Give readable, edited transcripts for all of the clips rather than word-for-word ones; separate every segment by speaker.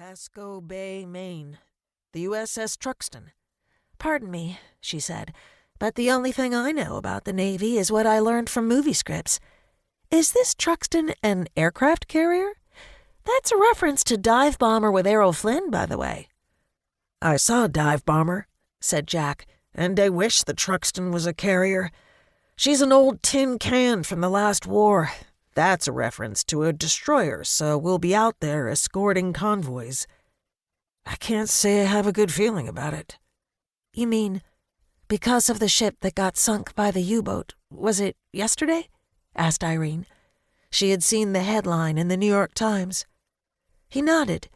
Speaker 1: Pasco Bay, Maine. The USS Truxtun. "Pardon me," she said, "but the only thing I know about the Navy is what I learned from movie scripts. Is this Truxtun an aircraft carrier? That's a reference to Dive Bomber with Errol Flynn, by the way." "I saw Dive Bomber," said Jack, "and I wish the Truxtun was a carrier. She's an old tin can from the last war. That's a reference to a destroyer, so we'll be out there escorting convoys. I can't say I have a good feeling about it." "You mean because of the ship that got sunk by the U-boat? Was it yesterday?" asked Irene. She had seen the headline in the New York Times. He nodded.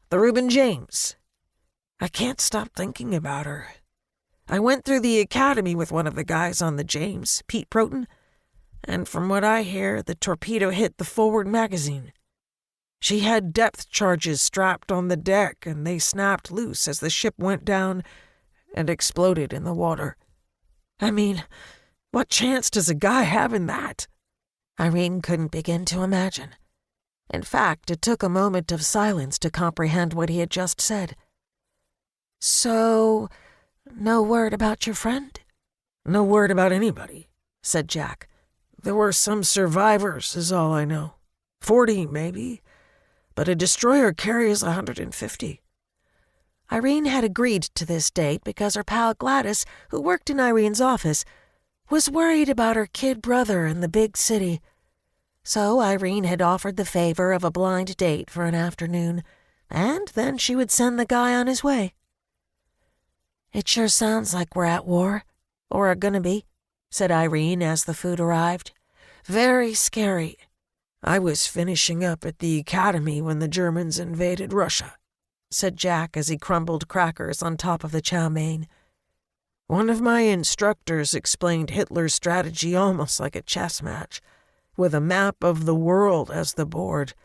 Speaker 1: "The Reuben James. I can't stop thinking about her. I went through the academy with one of the guys on the James, Pete Proton, and from what I hear, the torpedo hit the forward magazine. She had depth charges strapped on the deck, and they snapped loose as the ship went down and exploded in the water. I mean, what chance does a guy have in that?" Irene couldn't begin to imagine. In fact, it took a moment of silence to comprehend what he had just said. "So, no word about your friend?" "No word about anybody," said Jack. "There were some survivors, is all I know. 40, maybe. But a destroyer carries 150. Irene had agreed to this date because her pal Gladys, who worked in Irene's office, was worried about her kid brother in the big city. So Irene had offered the favor of a blind date for an afternoon, and then she would send the guy on his way. "It sure sounds like we're at war, or are gonna be," said Irene as the food arrived. "Very scary. I was finishing up at the academy when the Germans invaded Russia," said Jack as he crumbled crackers on top of the chow mein. "One of my instructors explained Hitler's strategy almost like a chess match, with a map of the world as the board.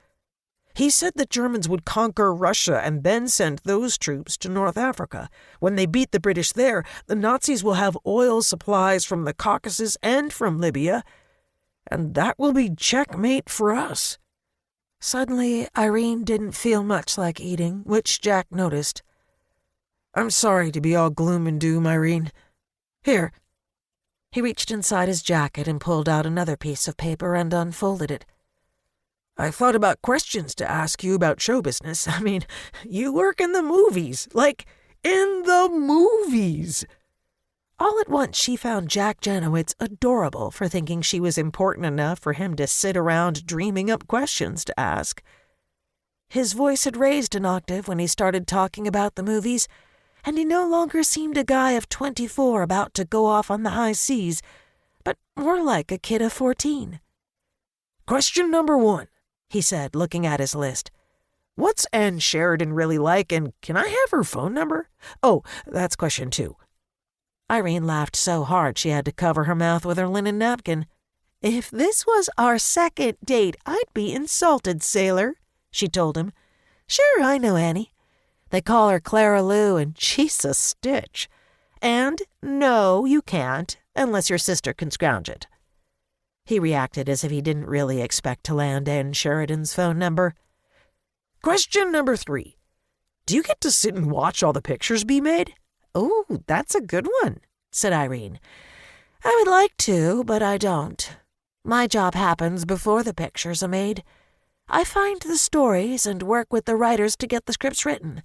Speaker 1: He said the Germans would conquer Russia and then send those troops to North Africa. When they beat the British there, the Nazis will have oil supplies from the Caucasus and from Libya, and that will be checkmate for us." Suddenly, Irene didn't feel much like eating, which Jack noticed. "I'm sorry to be all gloom and doom, Irene. Here." He reached inside his jacket and pulled out another piece of paper and unfolded it. "I thought about questions to ask you about show business. I mean, you work in the movies, like, in the movies." All at once she found Jack Janowitz adorable for thinking she was important enough for him to sit around dreaming up questions to ask. His voice had raised an octave when he started talking about the movies, and he no longer seemed a guy of 24 about to go off on the high seas, but more like a kid of 14. "Question number 1, he said, looking at his list. "What's Ann Sheridan really like, and can I have her phone number? Oh, that's question 2. Irene laughed so hard she had to cover her mouth with her linen napkin. "If this was our second date, I'd be insulted, sailor," she told him. "Sure, I know Annie. They call her Clara Lou, and she's a stitch. And no, you can't, unless your sister can scrounge it." He reacted as if he didn't really expect to land Ann Sheridan's phone number. "Question number 3. Do you get to sit and watch all the pictures be made?" "Oh, that's a good one," said Irene. "I would like to, but I don't. My job happens before the pictures are made. I find the stories and work with the writers to get the scripts written.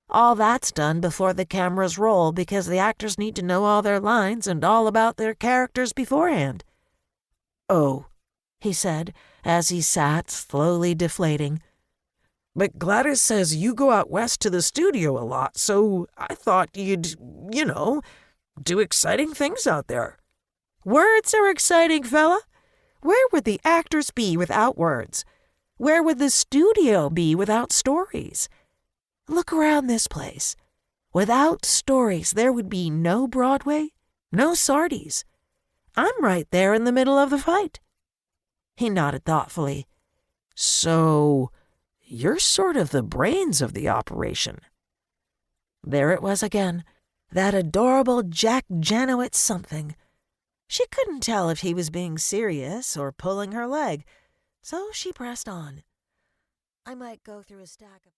Speaker 1: All that's done before the cameras roll because the actors need to know all their lines and all about their characters beforehand." "Oh," he said, as he sat, slowly deflating. "But Gladys says you go out west to the studio a lot, so I thought you'd, do exciting things out there." "Words are exciting, fella. Where would the actors be without words? Where would the studio be without stories? Look around this place. Without stories, there would be no Broadway, no Sardi's. I'm right there in the middle of the fight." He nodded thoughtfully. "So, you're sort of the brains of the operation." There it was again, that adorable Jack Janowitz something. She couldn't tell if he was being serious or pulling her leg, so she pressed on. "I might go through a stack of..."